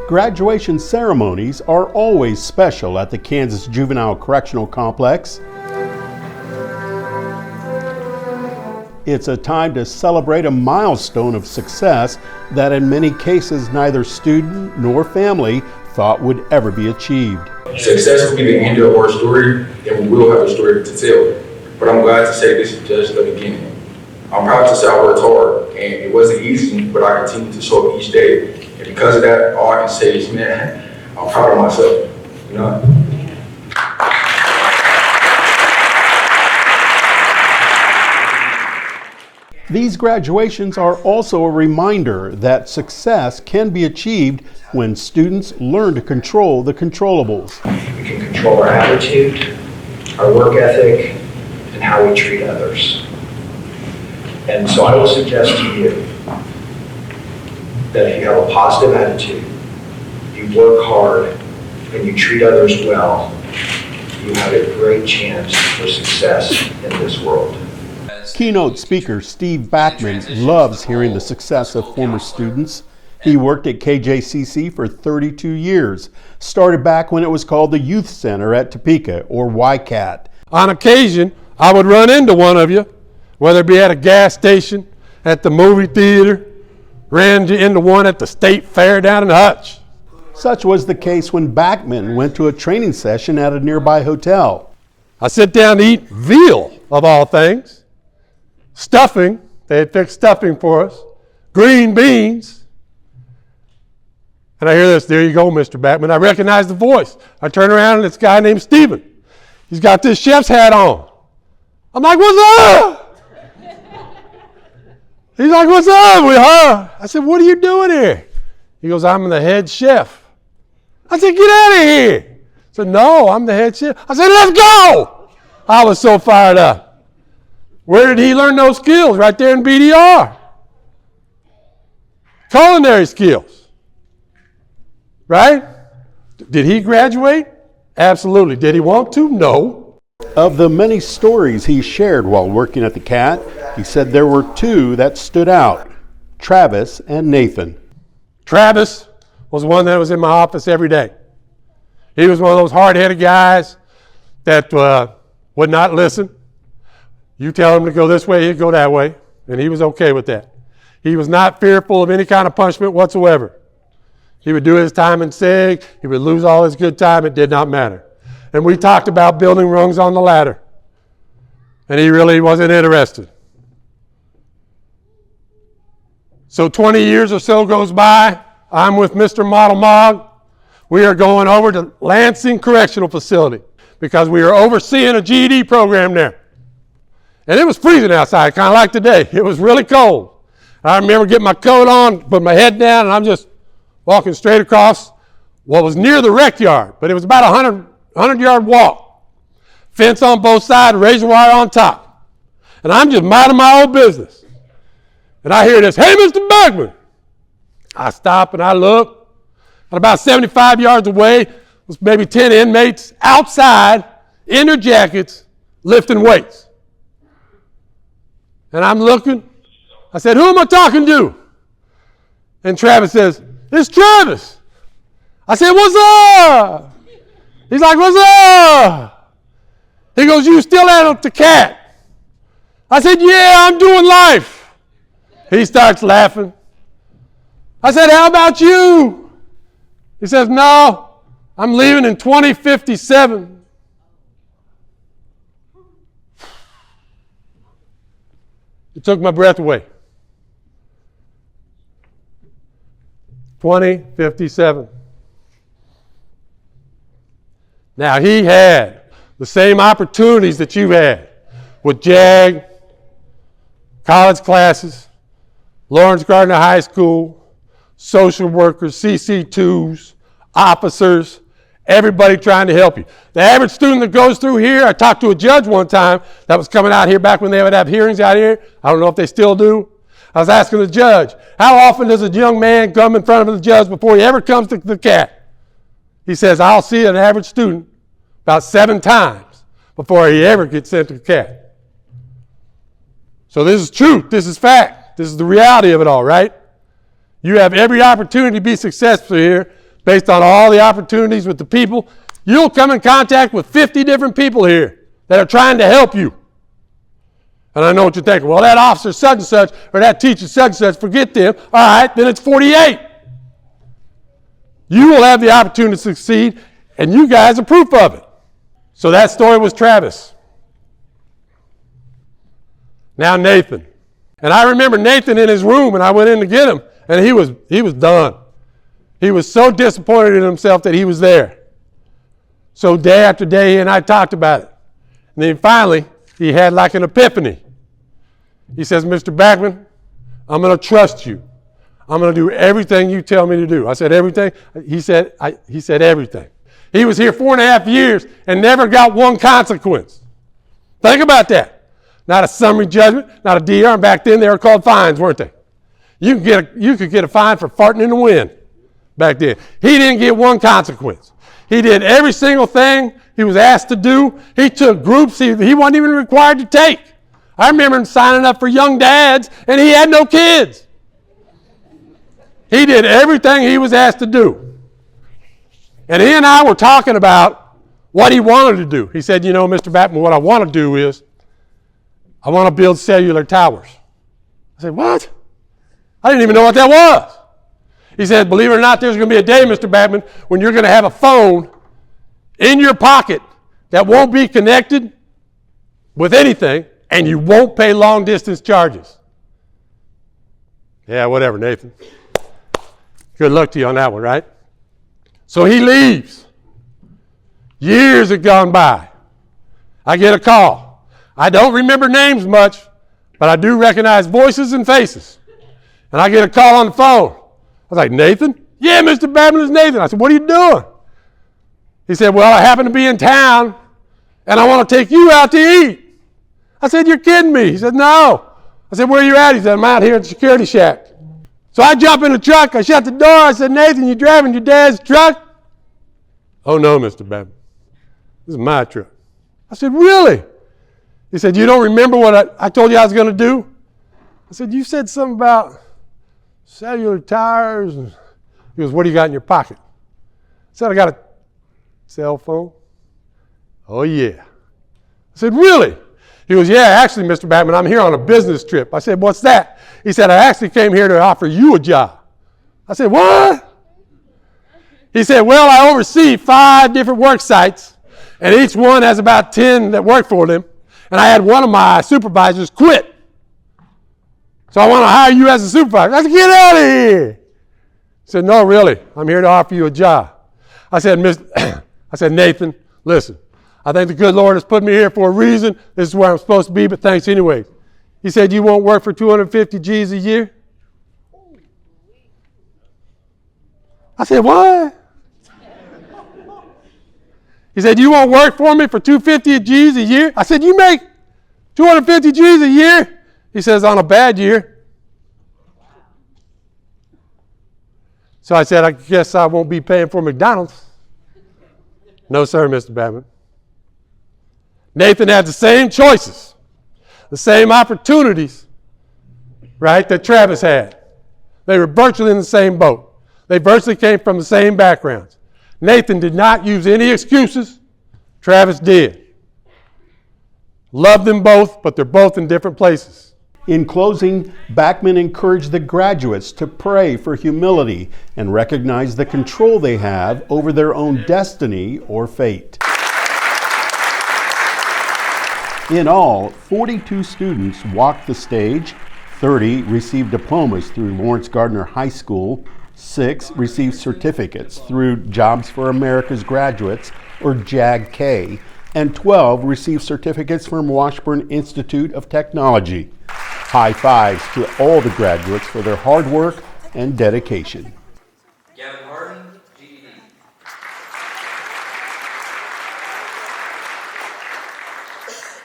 Graduation ceremonies are always special at the Kansas Juvenile Correctional Complex. It's a time to celebrate a milestone of success that in many cases neither student nor family thought would ever be achieved. Success will be the end of our story, and we will have a story to tell. But I'm glad to say this is just the beginning. I'm proud to say I worked hard, and it wasn't easy, but I continued to show up each day. And because of that, all I can say is, man, I'm proud of myself, you know? These graduations are also a reminder that success can be achieved when students learn to control the controllables. We can control our attitude, our work ethic, and how we treat others. And so I will suggest to you that if you have a positive attitude, you work hard, and you treat others well, you have a great chance for success in this world. Keynote speaker Steve Backman loves hearing the success of former students. He worked at KJCC for 32 years, started back when it was called the Youth Center at Topeka, or YCAT. On occasion, I would run into one of you, whether it be at a gas station, at the movie theater, ran into one at the state fair down in Hutch. Such was the case when Backman went to a training session at a nearby hotel. I sit down to eat veal, of all things. Stuffing, they had fixed stuffing for us. Green beans. And I hear this, there you go, Mr. Backman. I recognize the voice. I turn around and it's a guy named Steven. He's got this chef's hat on. I'm like, what's up? He's like, what's up? I said, what are you doing here? He goes, I'm the head chef. I said, get out of here. I said, no, I'm the head chef. I said, let's go. I was so fired up. Where did he learn those skills? Right there in BDR. Culinary skills. Right? Did he graduate? Absolutely. Did he want to? No. Of the many stories he shared while working at the CAT, he said there were two that stood out, Travis and Nathan. Travis was one that was in my office every day. He was one of those hard-headed guys that would not listen. You tell him to go this way, he'd go that way, and he was okay with that. He was not fearful of any kind of punishment whatsoever. He would do his time in SIG, he would lose all his good time, it did not matter. And we talked about building rungs on the ladder, and he really wasn't interested. So 20 years or so goes by, I'm with Mr. Model Mog. We are going over to Lansing Correctional Facility because we are overseeing a GED program there. And it was freezing outside, kind of like today. It was really cold. I remember getting my coat on, put my head down, and I'm just walking straight across what was near the rec yard, but it was about a 100-yard walk. Fence on both sides, razor wire on top. And I'm just minding my own business. And I hear this, hey, Mr. Backman. I stop and I look. And about 75 yards away was maybe 10 inmates outside in their jackets lifting weights. And I'm looking. I said, who am I talking to? And Travis says, it's Travis. I said, what's up? He's like, what's up? He goes, you still at the CAT? I said, yeah, I'm doing life. He starts laughing. I said, how about you? He says, no, I'm leaving in 2057. It took my breath away. 2057. Now, he had the same opportunities that you had with JAG, college classes, Lawrence Gardner High School, social workers, CC2s, officers, everybody trying to help you. The average student that goes through here, I talked to a judge one time that was coming out here back when they would have hearings out here. I don't know if they still do. I was asking the judge, how often does a young man come in front of the judge before he ever comes to the CAT? He says, I'll see an average student about 7 times before he ever gets sent to the CAT. So this is truth. This is fact. This is the reality of it all, right? You have every opportunity to be successful here, based on all the opportunities with the people. You'll come in contact with 50 different people here that are trying to help you. And I know what you're thinking. Well, that officer such and such, or that teacher such and such, forget them. All right, then it's 48. You will have the opportunity to succeed, and you guys are proof of it. So that story was Travis. Now Nathan. And I remember Nathan in his room, and I went in to get him, and he was done. He was so disappointed in himself that he was there. So day after day, he and I talked about it. And then finally, he had like an epiphany. He says, Mr. Backman, I'm going to trust you. I'm going to do everything you tell me to do. I said, everything? He said everything. He was here 4.5 years and never got one consequence. Think about that. Not a summary judgment, not a DR. And back then they were called fines, weren't they? You could get a fine for farting in the wind back then. He didn't get one consequence. He did every single thing he was asked to do. He took groups he wasn't even required to take. I remember him signing up for young dads, and he had no kids. He did everything he was asked to do. And he and I were talking about what he wanted to do. He said, you know, Mr. Backman, what I want to do is I want to build cellular towers. I said, what? I didn't even know what that was. He said, believe it or not, there's going to be a day, Mr. Backman, when you're going to have a phone in your pocket that won't be connected with anything, and you won't pay long-distance charges. Yeah, whatever, Nathan. Good luck to you on that one, right? So he leaves. Years have gone by. I get a call. I don't remember names much, but I do recognize voices and faces. And I get a call on the phone. I was like, Nathan? Yeah, Mr. Backman, it's Nathan. I said, what are you doing? He said, well, I happen to be in town, and I want to take you out to eat. I said, you're kidding me. He said, no. I said, where are you at? He said, I'm out here at the security shack. So I jump in the truck. I shut the door. I said, Nathan, you driving your dad's truck? Oh, no, Mr. Backman. This is my truck. I said, really? He said, you don't remember what I told you I was going to do? I said, you said something about cellular tires. And he goes, what do you got in your pocket? I said, I got a cell phone. Oh, yeah. I said, really? He goes, yeah, actually, Mr. Backman, I'm here on a business trip. I said, what's that? He said, I actually came here to offer you a job. I said, what? He said, well, I oversee 5 different work sites, and each one has about 10 that work for them, and I had one of my supervisors quit. So I want to hire you as a supervisor. I said, get out of here. He said, no, really, I'm here to offer you a job. I said, Nathan, listen. I think the good Lord has put me here for a reason. This is where I'm supposed to be, but thanks anyway. He said, you won't work for 250 G's a year? I said, what? He said, you won't work for me for 250 G's a year? I said, you make 250 G's a year? He says, on a bad year. So I said, I guess I won't be paying for McDonald's. No, sir, Mr. Backman. Nathan had the same choices, the same opportunities, right, that Travis had. They were virtually in the same boat. They virtually came from the same backgrounds. Nathan did not use any excuses. Travis did. Loved them both, but they're both in different places. In closing, Backman encouraged the graduates to pray for humility and recognize the control they have over their own destiny or fate. In all, 42 students walked the stage, 30 received diplomas through Lawrence Gardner High School, 6 received certificates through Jobs for America's Graduates, or JAG-K, and 12 received certificates from Washburn Institute of Technology. High fives to all the graduates for their hard work and dedication.